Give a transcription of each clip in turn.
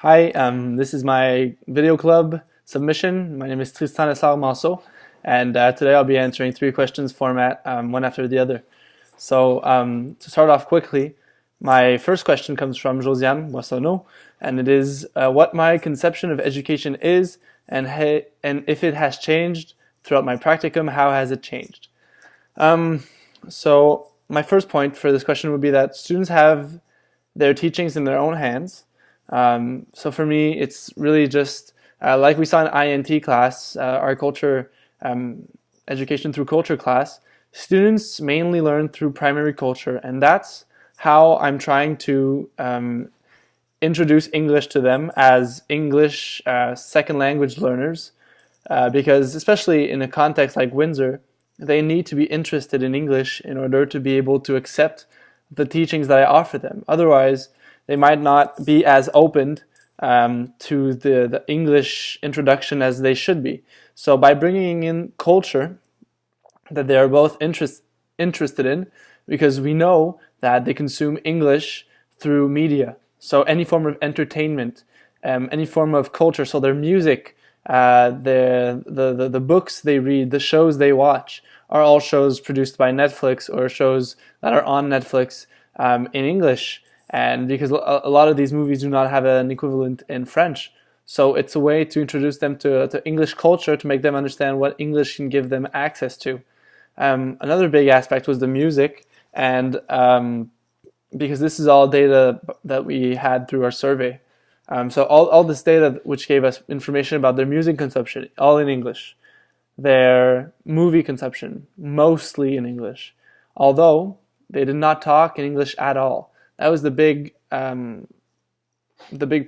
Hi, this is my video club submission. My name is Tristan Lessard-Manseau, and today I'll be answering three questions format, one after the other. So to start off quickly, my first question comes from Josiane Boissonneau, and it is what my conception of education is, and if it has changed throughout my practicum, how has it changed? So my first point for this question would be that students have their teachings in their own hands. So for me, it's really just like we saw in INT class, our culture education through culture class. Students mainly learn through primary culture, and that's how I'm trying to introduce English to them as English second language learners, because especially in a context like Windsor, they need to be interested in English in order to be able to accept the teachings that I offer them. Otherwise, they might not be as opened to the English introduction as they should be. So by bringing in culture that they are both interested in, because we know that they consume English through media. So any form of entertainment, any form of culture, so their music, the books they read, the shows they watch, are all shows produced by Netflix or shows that are on Netflix in English. And because a lot of these movies do not have an equivalent in French. So it's a way to introduce them to English culture, to make them understand what English can give them access to. Another big aspect was the music, and because this is all data that we had through our survey. So all this data which gave us information about their music consumption, all in English. Their movie consumption, mostly in English. Although they did not talk in English at all. That was the big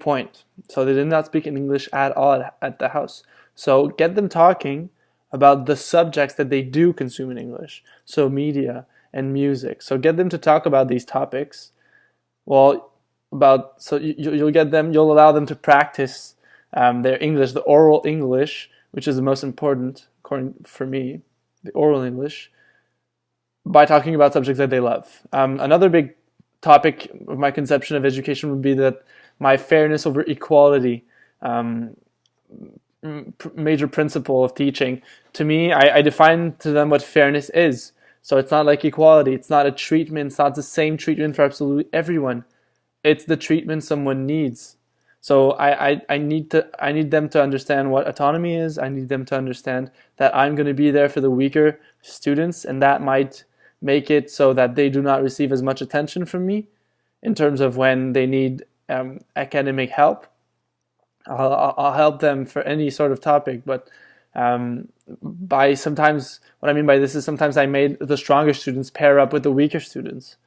point. So they did not speak in English at all at the house. So get them talking about the subjects that they do consume in English. So media and music. So get them to talk about these topics. Well, you'll allow them to practice their English, the oral English, which is the most important, according for me, the oral English, by talking about subjects that they love. Another big topic of my conception of education would be that my fairness over equality major principle of teaching. To me, I define to them what fairness is. So it's not like equality. It's not a treatment. It's not the same treatment for absolutely everyone. It's the treatment someone needs. So I need them to understand what autonomy is. I need them to understand that I'm going to be there for the weaker students, and that might make it so that they do not receive as much attention from me in terms of when they need academic help. I'll help them for any sort of topic, but sometimes what I mean by this is sometimes I made the stronger students pair up with the weaker students.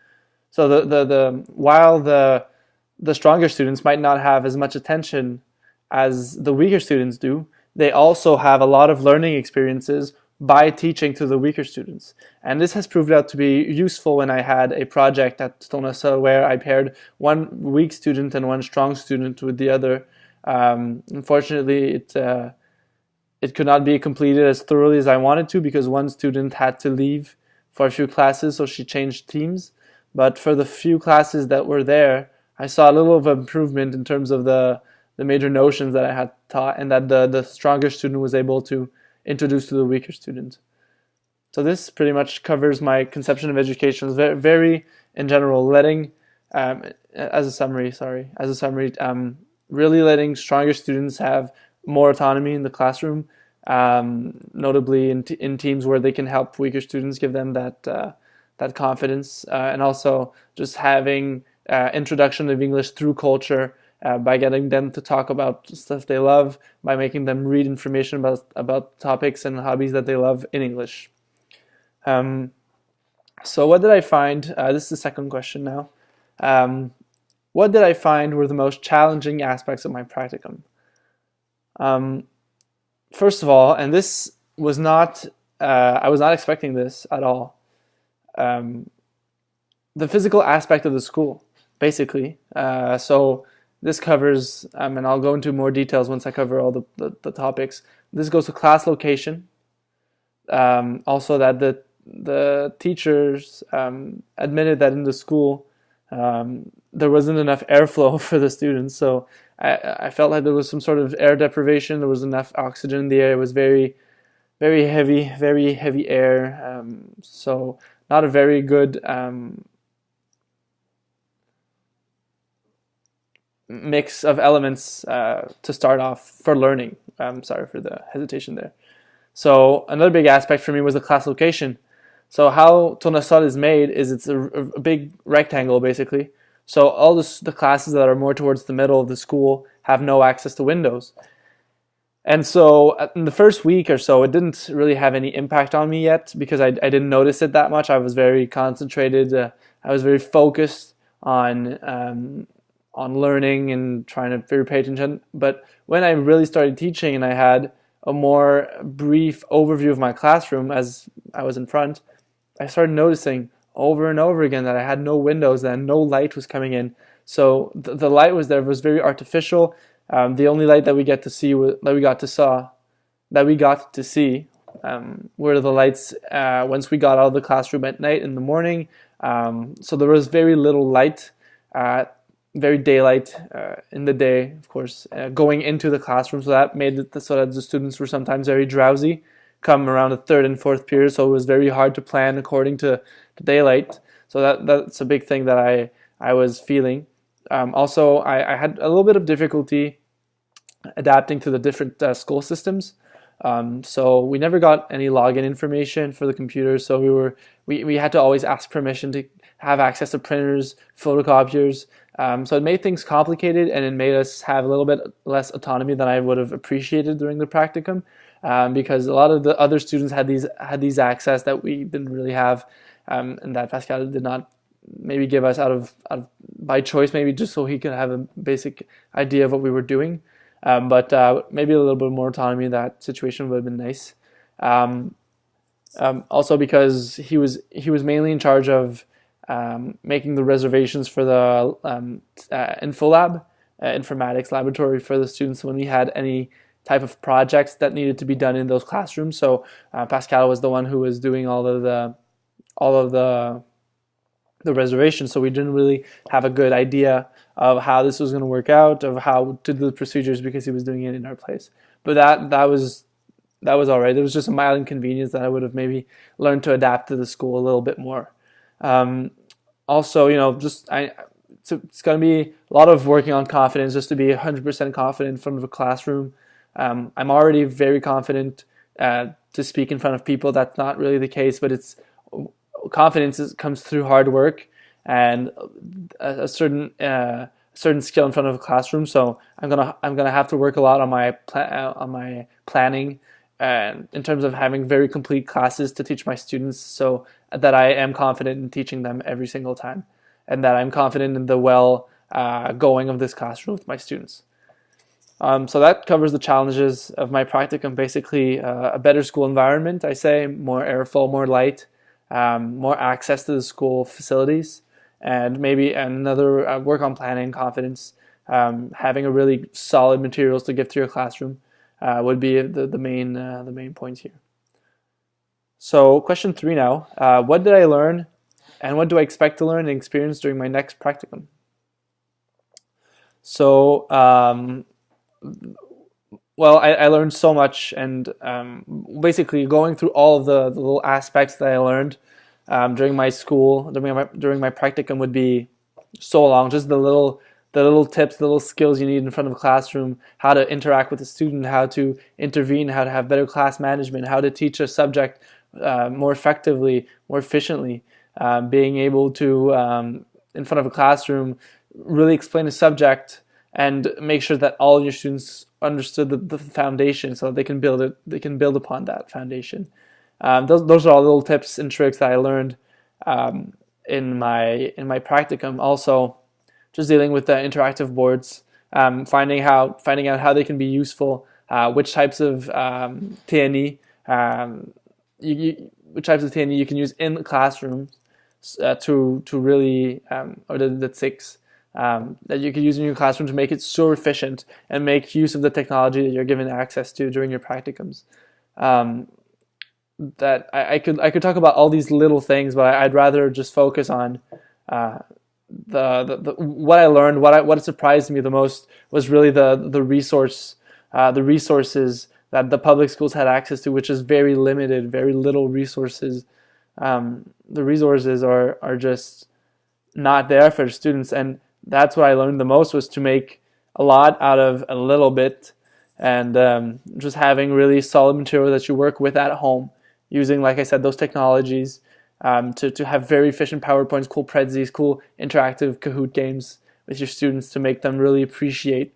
So while the stronger students might not have as much attention as the weaker students do, they also have a lot of learning experiences by teaching to the weaker students. And this has proved out to be useful when I had a project at Stonessa where I paired one weak student and one strong student with the other. Unfortunately, it could not be completed as thoroughly as I wanted to because one student had to leave for a few classes, so she changed teams. But for the few classes that were there, I saw a little of improvement in terms of the major notions that I had taught, and that the stronger student was able to introduce to the weaker student. So this pretty much covers my conception of education. It's very in general, as a summary, really letting stronger students have more autonomy in the classroom, notably in teams where they can help weaker students, give them that confidence, and also just having introduction of English through culture, by getting them to talk about stuff they love, by making them read information about topics and hobbies that they love in English. So what did I find? This is the second question now. What did I find were the most challenging aspects of my practicum? First of all, and this was not, I was not expecting this at all, the physical aspect of the school, basically. So this covers, and I'll go into more details once I cover all the topics. This goes to class location. Also that the teachers admitted that in the school there wasn't enough airflow for the students. So I felt like there was some sort of air deprivation. There was enough oxygen in the air. It was very heavy air. So not a very good mix of elements to start off for learning. I'm sorry for the hesitation there. So another big aspect for me was the class location. So how Tournesol is made is it's a big rectangle basically. So all the classes that are more towards the middle of the school have no access to windows. And so in the first week or so, it didn't really have any impact on me yet because I didn't notice it that much. I was very concentrated. I was very focused on learning and trying to very pay attention. But when I really started teaching and I had a more brief overview of my classroom as I was in front, I started noticing over and over again that I had no windows and no light was coming in. So the light was there, was very artificial. The only light that we got to see were the lights once we got out of the classroom at night in the morning. So there was very little light, very daylight in the day, of course, going into the classroom. So that made it so that the students were sometimes very drowsy, come around the third and fourth period. So it was very hard to plan according to daylight. So that's a big thing that I was feeling. Also, I had a little bit of difficulty adapting to the different school systems. So we never got any login information for the computers. So we had to always ask permission to have access to printers, photocopiers. So it made things complicated, and it made us have a little bit less autonomy than I would have appreciated during the practicum, because a lot of the other students had these access that we didn't really have, and that Pascal did not maybe give us out of by choice, maybe just so he could have a basic idea of what we were doing. But maybe a little bit more autonomy in that situation would have been nice. Also because he was mainly in charge of making the reservations for the InfoLab, informatics laboratory for the students when we had any type of projects that needed to be done in those classrooms. So Pascal was the one who was doing all of the reservations. So we didn't really have a good idea of how this was going to work out, of how to do the procedures, because he was doing it in our place. But that was all right. It was just a mild inconvenience that I would have maybe learned to adapt to the school a little bit more. Also, it's going to be a lot of working on confidence just to be 100% confident in front of a classroom. I'm already very confident to speak in front of people. That's not really the case, but confidence comes through hard work and a certain skill in front of a classroom. So I'm gonna have to work a lot on my planning and in terms of having very complete classes to teach my students, so that I am confident in teaching them every single time, and that I'm confident in the going of this classroom with my students. So that covers the challenges of my practicum. Basically, a better school environment, I say, more airflow, more light, more access to the school facilities, and maybe another work on planning, confidence, having a really solid materials to give to your classroom would be the main points here. So question 3 now, what did I learn and what do I expect to learn and experience during my next practicum? So I learned so much, and basically going through all of the little aspects that I learned during my practicum would be so long. Just the little tips, the little skills you need in front of a classroom, how to interact with the student, how to intervene, how to have better class management, how to teach a subject more effectively, more efficiently, being able to, in front of a classroom, really explain a subject and make sure that all your students understood the foundation, so they can build upon that foundation. Those are all little tips and tricks that I learned in my practicum. Also, just dealing with the interactive boards, finding out how they can be useful, which types of TNE you can use in the classroom to really, or the 6 that you can use in your classroom to make it so efficient and make use of the technology that you're given access to during your practicums. That I could talk about all these little things, but I'd rather just focus on what I learned, what surprised me the most was really the resources that the public schools had access to, which is very limited, very little resources. The resources are just not there for students, and that's what I learned the most, was to make a lot out of a little bit, and just having really solid material that you work with at home, using, like I said, those technologies, to have very efficient PowerPoints, cool Prezis, cool interactive Kahoot games with your students to make them really appreciate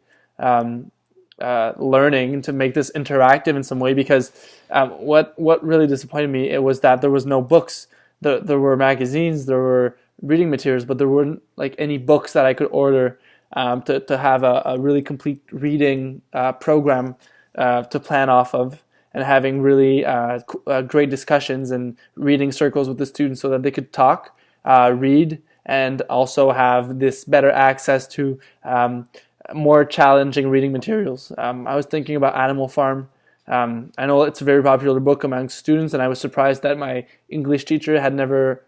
learning, to make this interactive in some way. Because what really disappointed me, it was that there was no books. There were magazines, there were reading materials, but there weren't like any books that I could order to have a really complete reading program to plan off of, and having really great discussions and reading circles with the students so that they could talk, read, and also have this better access to more challenging reading materials. I was thinking about Animal Farm. I know it's a very popular book among students, and I was surprised that my English teacher had never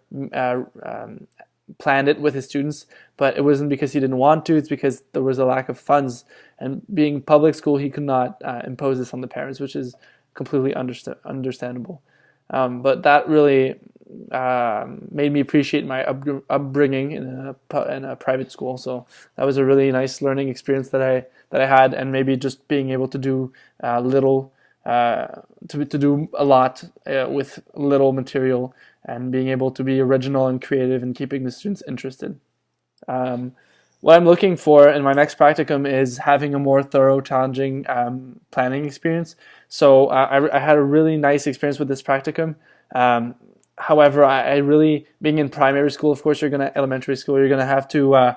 planned it with his students, but it wasn't because he didn't want to, it's because there was a lack of funds, and being public school, he could not impose this on the parents, which is completely understandable. But that really made me appreciate my upbringing in a private school. So that was a really nice learning experience that I had, and maybe just being able to do little, to do a lot with little material, and being able to be original and creative and keeping the students interested. What I'm looking for in my next practicum is having a more thorough, challenging planning experience. So I had a really nice experience with this practicum. However, I really, being in primary school, of course, elementary school, you're gonna have to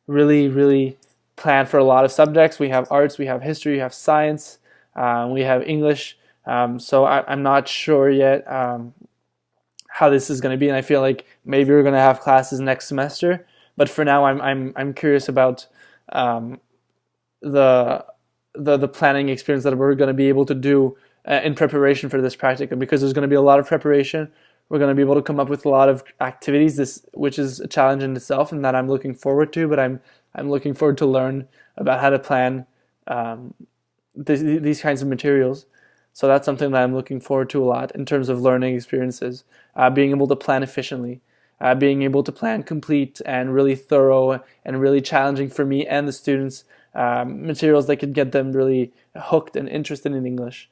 really plan for a lot of subjects. We have arts, we have history, we have science, we have English. So I'm not sure yet how this is going to be, and I feel like maybe we're going to have classes next semester. But for now, I'm curious about the planning experience that we're going to be able to do in preparation for this practicum, because there's going to be a lot of preparation. We're going to be able to come up with a lot of activities, which is a challenge in itself, and that I'm looking forward to. But I'm looking forward to learn about how to plan these kinds of materials. So that's something that I'm looking forward to a lot in terms of learning experiences, being able to plan efficiently, being able to plan complete and really thorough and really challenging for me and the students, materials that could get them really hooked and interested in English.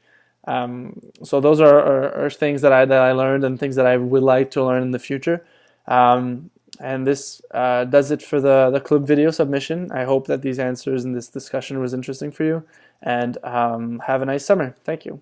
So those are things that I learned, and things that I would like to learn in the future. And this does it for the club video submission. I hope that these answers and this discussion was interesting for you, and have a nice summer. Thank you.